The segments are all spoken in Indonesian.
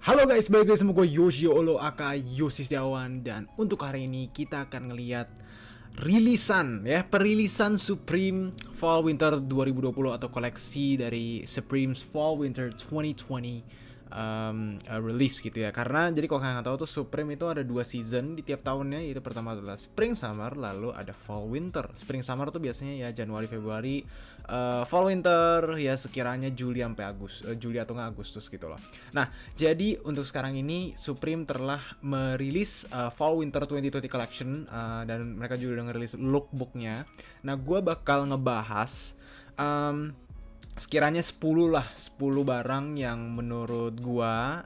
Halo guys, balik lagi sama gue Yoshi Olo aka Yosi Setiawan. Dan untuk hari ini kita akan ngeliat perilisan Supreme Fall Winter 2020 atau koleksi dari Supreme's Fall Winter 2020 release gitu ya. Karena jadi kalau kalian nggak tahu tuh Supreme itu ada 2 season di tiap tahunnya, yaitu pertama adalah Spring Summer, lalu ada Fall Winter. Spring Summer tuh biasanya ya Januari Februari, Fall Winter ya sekiranya Juli sampai Juli atau nggak Agustus gitu loh. Nah, jadi untuk sekarang ini Supreme telah merilis Fall Winter 2020 Collection, dan mereka juga udah ngerilis lookbooknya. Nah, gue bakal ngebahas sekiranya 10 barang yang menurut gua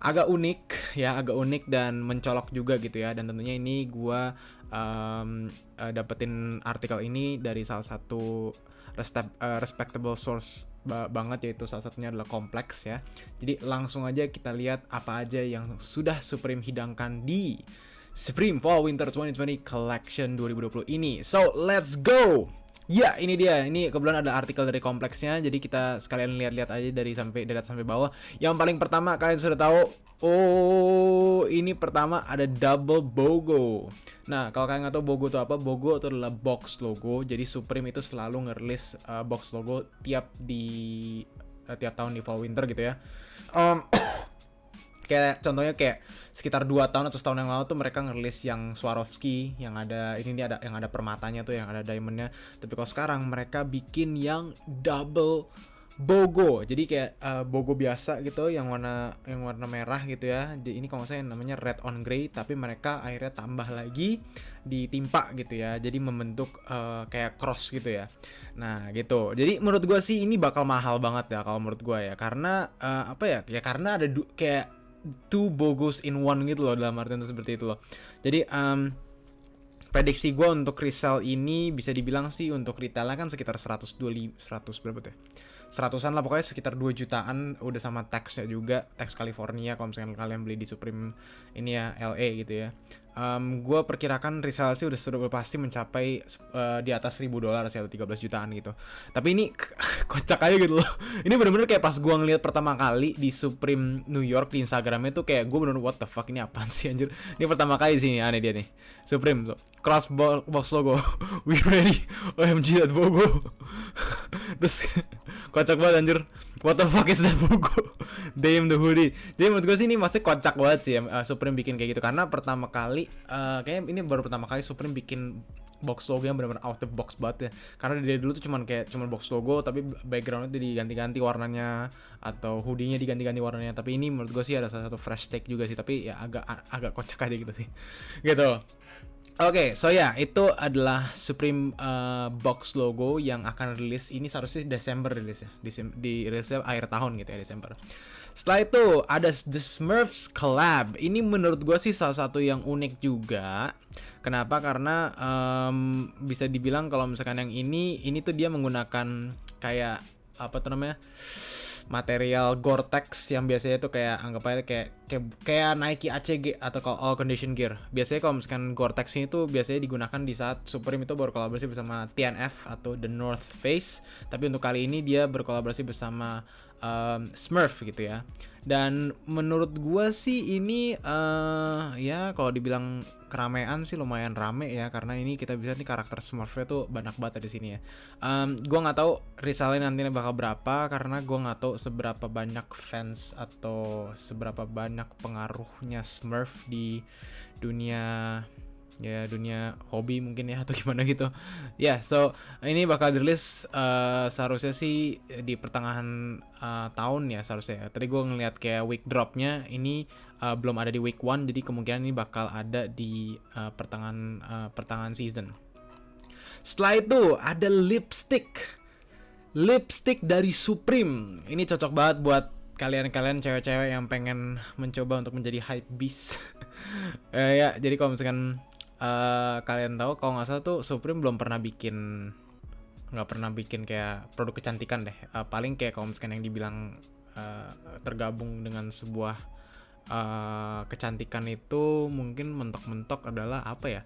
agak unik dan mencolok juga gitu ya. Dan tentunya ini gua dapetin artikel ini dari salah satu respectable source banget, yaitu salah satunya adalah Complex ya. Jadi langsung aja kita lihat apa aja yang sudah Supreme hidangkan di Supreme Fall Winter 2020 Collection 2020 ini. So let's go. Ya, ini dia. Ini kebetulan ada artikel dari Kompleksnya. Jadi kita sekalian lihat-lihat aja dari atas sampai bawah. Yang paling pertama kalian sudah tahu. Oh, ini pertama ada double BOGO. Nah, kalau kalian nggak tahu BOGO itu apa, BOGO itu adalah box logo. Jadi Supreme itu selalu ngerilis box logo tiap tahun di Fall Winter gitu ya. Kayak contohnya kayak sekitar 2 tahun atau setahun yang lalu tuh mereka ngerilis yang Swarovski yang ada yang ada permatanya tuh, yang ada diamondnya. Tapi kalau sekarang mereka bikin yang double BOGO. Jadi kayak BOGO biasa gitu yang warna merah gitu ya. Jadi ini kalau saya namanya red on grey, tapi mereka akhirnya tambah lagi ditimpa gitu ya. Jadi membentuk kayak cross gitu ya. Nah, gitu. Jadi menurut gue sih ini bakal mahal banget ya kalau menurut gue ya. Karena karena ada kayak 2 BOGOs in one gitu loh, dalam artian seperti itu loh. Jadi prediksi gue untuk resell ini bisa dibilang sih untuk retailnya kan sekitar 100 berapa tuh ya? 100-an lah pokoknya, sekitar 2 jutaan udah sama taxnya juga, tax California kalau misalnya kalian beli di Supreme ini ya LA gitu ya. Gue perkirakan resell sih sudah pasti mencapai di atas $1,000 sih, atau 13 jutaan gitu. Tapi ini kocak aja gitu loh. Ini bener-bener kayak pas gue ngeliat pertama kali di Supreme New York di Instagramnya tuh kayak gue bener-bener what the fuck, ini apaan sih anjir. Ini pertama kali sih, aneh dia nih Supreme tuh cross box logo we ready OMG that BOGO. Terus kocak banget anjir, what the fuck is that BOGO. Damn the hoodie. Jadi menurut gue sih ini masih kocak banget sih ya, Supreme bikin kayak gitu. Karena pertama kali kayaknya ini baru pertama kali Supreme bikin box logo yang benar-benar out of box banget ya. Karena dari dulu tuh cuman box logo, tapi backgroundnya diganti-ganti warnanya, atau hoodie-nya diganti-ganti warnanya. Tapi ini menurut gue sih ada salah satu fresh take juga sih, tapi ya agak kocak aja gitu sih. Gitu. Oke, so ya, itu adalah Supreme box logo yang akan rilis. Ini seharusnya Desember rilis ya. Di rilisnya akhir tahun gitu ya, Desember. Setelah itu ada The Smurfs Collab. Ini menurut gue sih salah satu yang unik juga. Kenapa? Karena bisa dibilang kalau misalkan yang ini tuh dia menggunakan kayak apa tuh namanya, material Gore-Tex yang biasanya tuh kayak anggap aja kayak Nike ACG atau All Condition Gear. Biasanya kalau misalkan Gore-Tex ini tuh biasanya digunakan di saat Supreme itu berkolaborasi bersama TNF atau The North Face. Tapi untuk kali ini dia berkolaborasi bersama Smurf gitu ya. Dan menurut gua sih ini ya kalau dibilang keramaian sih lumayan rame ya, karena ini kita bisa nih karakter Smurfnya tuh banyak banget di sini ya. Gua nggak tahu resellnya nantinya bakal berapa, karena gua nggak tahu seberapa banyak fans atau seberapa banyak pengaruhnya Smurf di dunia hobi mungkin ya, atau gimana gitu ya. So ini bakal dirilis seharusnya sih di pertengahan tahun ya seharusnya. Tadi gue ngeliat kayak week dropnya ini belum ada di week 1, jadi kemungkinan ini bakal ada di pertengahan season. Setelah itu ada lipstick dari Supreme. Ini cocok banget buat kalian cewek-cewek yang pengen mencoba untuk menjadi hype beast. Ya, jadi kalau misalkan kalian tahu, kalau nggak salah tuh Supreme nggak pernah bikin kayak produk kecantikan deh. Paling kayak kalau misalkan yang dibilang tergabung dengan sebuah kecantikan itu mungkin mentok-mentok adalah apa ya?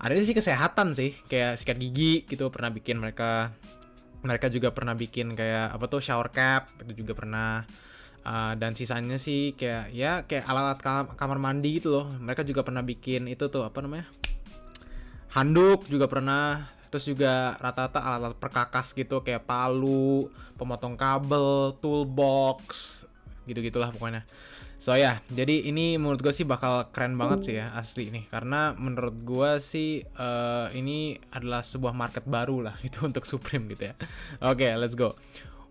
Ada sih kesehatan sih, kayak sikat gigi gitu pernah bikin mereka. Mereka juga pernah bikin kayak apa tuh shower cap, itu juga pernah. Dan sisanya sih kayak ya kayak alat-alat kamar mandi gitu loh. Mereka juga pernah bikin itu tuh apa namanya, handuk juga pernah. Terus juga rata-rata alat-alat perkakas gitu kayak palu, pemotong kabel, toolbox, gitu-gitulah pokoknya. So ya, jadi ini menurut gue sih bakal keren banget sih ya asli nih. Karena menurut gue sih ini adalah sebuah market baru lah itu untuk Supreme gitu ya. Oke, let's go.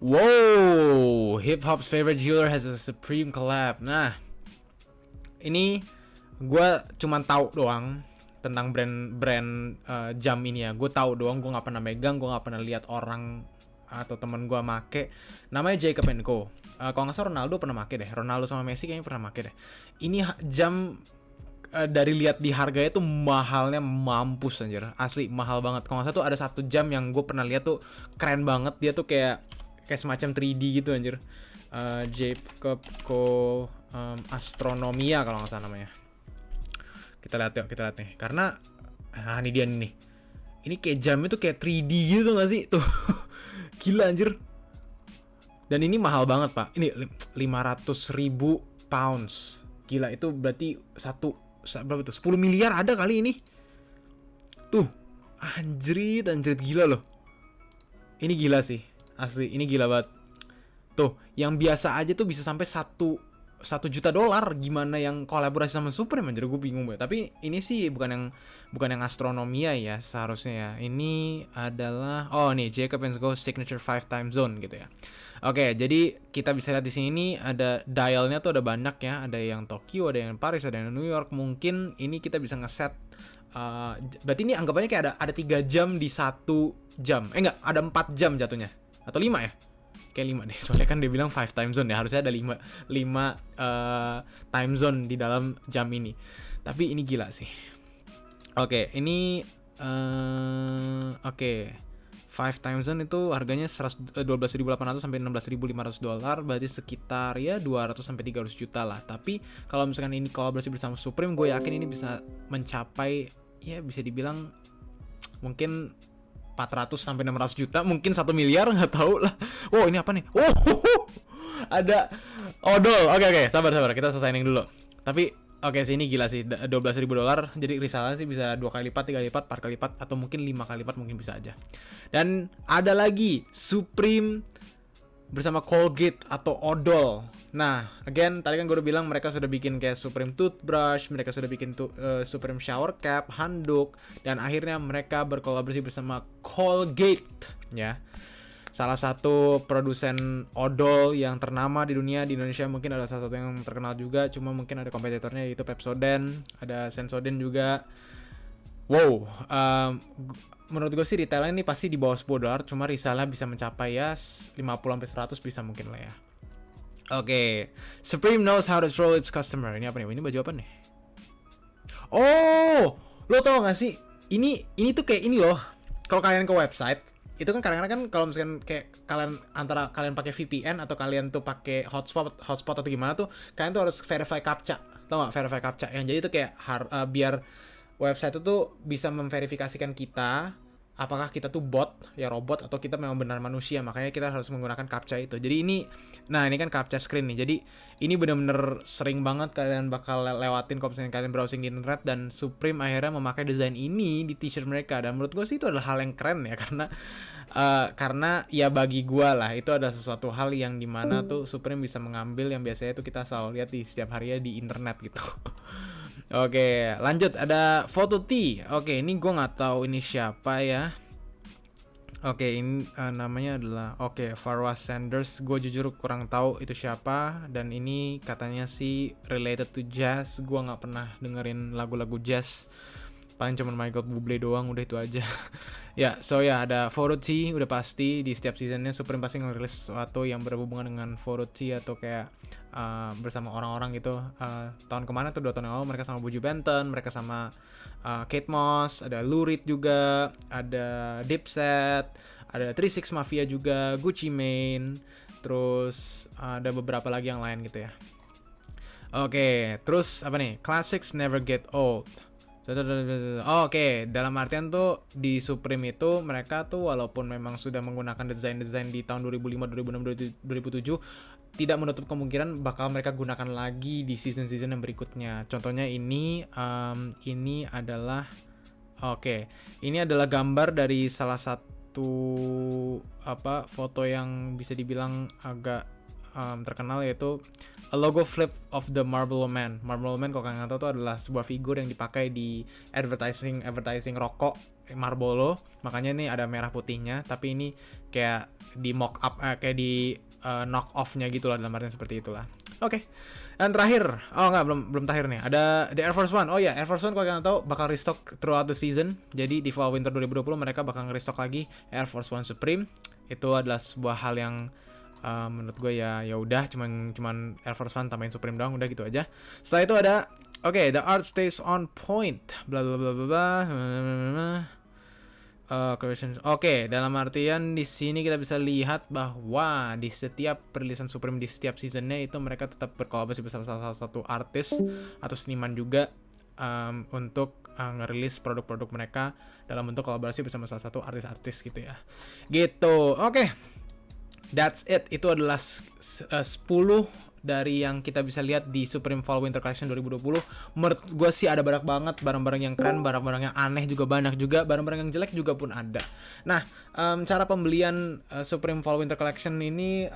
Wow, hip hop's favorite jeweler has a Supreme collab. Nah, ini gue cuman tahu doang tentang brand jam ini ya. Gue tahu doang, gue nggak pernah megang, gue nggak pernah lihat orang atau temen gue make. Namanya Jacob & Co. Kalau nggak salah Ronaldo pernah make deh. Ronaldo sama Messi kayaknya pernah make deh. Ini jam dari lihat di harganya tuh mahalnya mampus anjir. Asli mahal banget. Kalau nggak salah tuh ada satu jam yang gue pernah lihat tuh keren banget. Dia tuh kayak semacam 3D gitu anjir. Jacob Co Astronomia kalau nggak salah namanya. Kita lihat nih. Karena ini dia nih. Ini kayak jamnya tuh kayak 3D gitu gak sih? Tuh. Gila anjir. Dan ini mahal banget, Pak. Ini 500.000 pounds. Gila, itu berarti berapa tuh? 10 miliar ada kali ini. Tuh. Anjrit gila loh. Ini gila sih. Asli, ini gila banget. Tuh, yang biasa aja tuh bisa sampai 1 juta dolar. Gimana yang kolaborasi sama Supreme anjir, gue bingung banget. Tapi ini sih bukan yang astronomia ya seharusnya ya. Ini adalah nih Jacob & Co signature 5 time zone gitu ya. Oke, jadi kita bisa lihat di sini ada dialnya tuh ada banyak ya. Ada yang Tokyo, ada yang Paris, ada yang New York. Mungkin ini kita bisa ngeset berarti ini anggapannya kayak ada 3 jam di 1 jam. Enggak, ada 4 jam jatuhnya. Atau 5 ya? Kayak 5 deh, soalnya kan dia bilang 5 time zone ya, harusnya ada 5 time zone di dalam jam ini. Tapi ini gila sih. Oke, ini 5 time zone itu harganya 12.800 sampai 16.500 dolar, berarti sekitar ya 200 sampai 300 juta lah. Tapi kalau misalkan ini kolaborasi bersama Supreme, gue yakin ini bisa mencapai ya bisa dibilang mungkin 400 sampai 600 juta, mungkin 1 miliar, nggak tahu lah. Wow, ini apa nih? Ada odol. Oke, sabar, kita selesaiin dulu. Tapi oke sih, ini gila sih, 12.000 dolar. Jadi risalah sih bisa 2 kali lipat, 3 kali lipat, 4 kali lipat, atau mungkin 5 kali lipat mungkin bisa aja. Dan ada lagi Supreme bersama Colgate atau odol. Nah, again tadi kan gue udah bilang mereka sudah bikin kayak Supreme toothbrush, mereka sudah bikin Supreme shower cap, handuk, dan akhirnya mereka berkolaborasi bersama Colgate ya. Salah satu produsen odol yang ternama di dunia. Di Indonesia mungkin ada salah satu yang terkenal juga, cuma mungkin ada kompetitornya yaitu Pepsodent, ada Sensodyne juga. Wow, menurut gue sih retailnya ini pasti di bawah 10 dolar, cuma risalnya bisa mencapai ya 50 sampai 100 bisa mungkin lah ya. Oke, Supreme knows how to troll its customer. Ini apa nih? Ini baju apa nih? Oh, lo tau gak sih? Ini tuh kayak ini loh. Kalau kalian ke website, itu kan kadang-kadang kan kalau misalkan kayak kalian pakai VPN atau kalian tuh pakai hotspot atau gimana tuh, kalian tuh harus verify captcha. Tau gak? Verify captcha. Yang jadi tuh kayak biar website itu tuh bisa memverifikasikan kita apakah kita tuh bot ya, robot, atau kita memang benar manusia. Makanya kita harus menggunakan captcha itu. Jadi ini kan captcha screen nih. Jadi ini bener-bener sering banget kalian bakal lewatin kalau misalnya kalian browsing di internet. Dan Supreme akhirnya memakai desain ini di t-shirt mereka. Dan menurut gue sih itu adalah hal yang keren ya, karena ya bagi gue lah itu adalah sesuatu hal yang dimana tuh Supreme bisa mengambil yang biasanya tuh kita selalu lihat di setiap harinya di internet gitu. Oke, lanjut, ada foto T. Oke, ini gue nggak tahu ini siapa ya. Oke, ini namanya adalah Farrah Sanders. Gue jujur kurang tahu itu siapa. Dan ini katanya sih related to jazz. Gue nggak pernah dengerin lagu-lagu jazz. Paling cuma Michael Bublé doang, udah itu aja. Ya, ada photo T udah pasti di setiap seasonnya Supreme pasti ngerilis sesuatu yang berhubungan dengan photo T atau kayak bersama orang-orang gitu. Tahun kemana tuh 2 tahun yang lalu mereka sama Buju Benton, mereka sama Kate Moss, ada Lou Reed juga, ada Dipset, ada 36 Mafia juga, Gucci Mane, terus ada beberapa lagi yang lain gitu ya. Oke, terus apa nih? Classics never get old. Oke, dalam artian tuh di Supreme itu mereka tuh walaupun memang sudah menggunakan desain-desain di tahun 2005, 2006, 2007, tidak menutup kemungkinan bakal mereka gunakan lagi di season-season yang berikutnya. Contohnya ini adalah ini adalah gambar dari salah satu foto yang bisa dibilang agak terkenal, yaitu a logo flip of the Marlboro Man. Marlboro Man, kalau kalian tahu, itu adalah sebuah figur yang dipakai di advertising rokok Marlboro. Makanya ini ada merah putihnya, tapi ini kayak di mock up, kayak di knock off-nya gitu lah, dalam artian seperti itulah. Oke. Dan terakhir, belum terakhir nih. Ada The Air Force One. Oh ya, Air Force One kalau kalian tahu bakal restock throughout the season. Jadi di fall winter 2020 mereka bakal nge-restock lagi Air Force One Supreme. Itu adalah sebuah hal yang menurut gue ya udah, cuman Air Force One tambahin Supreme doang, udah gitu aja. Setelah itu ada the art stays on point, bla bla bla bla bla. Dalam artian di sini kita bisa lihat bahwa di setiap perilisan Supreme di setiap seasonnya itu mereka tetap berkolaborasi bersama salah satu artis atau seniman juga untuk ngerilis produk-produk mereka dalam bentuk kolaborasi bersama salah satu artis-artis gitu ya. Gitu. That's it. Itu adalah 10 dari yang kita bisa lihat di Supreme Fall Winter Collection 2020. Menurut gue sih ada banyak banget barang-barang yang keren, barang-barang yang aneh juga banyak juga, barang-barang yang jelek juga pun ada. Nah, cara pembelian Supreme Fall Winter Collection ini,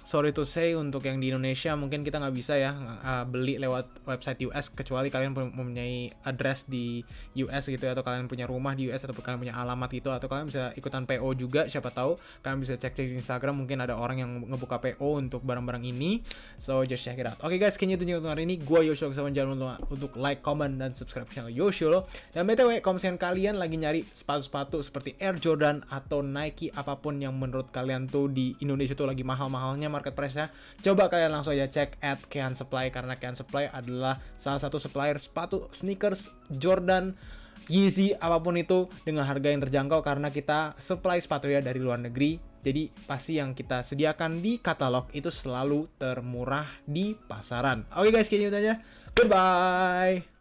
sorry to say, untuk yang di Indonesia mungkin kita nggak bisa ya beli lewat website US, kecuali kalian mempunyai address di US gitu ya, atau kalian punya rumah di US, atau kalian punya alamat gitu, atau kalian bisa ikutan PO juga, siapa tahu kalian bisa cek di Instagram, mungkin ada orang yang ngebuka PO untuk barang-barang ini. So just check it out. Oke guys, kayaknya itu untuk hari ini. Gua Yoshio, jangan lupa untuk like, comment, dan subscribe channel Yoshio. Dan BTW, kalau misalkan kalian lagi nyari sepatu-sepatu seperti Air Jordan atau Nike, apapun yang menurut kalian tuh di Indonesia tuh lagi mahal-mahalnya market price-nya, coba kalian langsung aja cek at Kean Supply, karena Kean Supply adalah salah satu supplier sepatu sneakers Jordan, Yeezy, apapun itu dengan harga yang terjangkau, karena kita supply sepatu ya dari luar negeri. Jadi pasti yang kita sediakan di katalog itu selalu termurah di pasaran. Oke guys, kayaknya itu aja. Goodbye.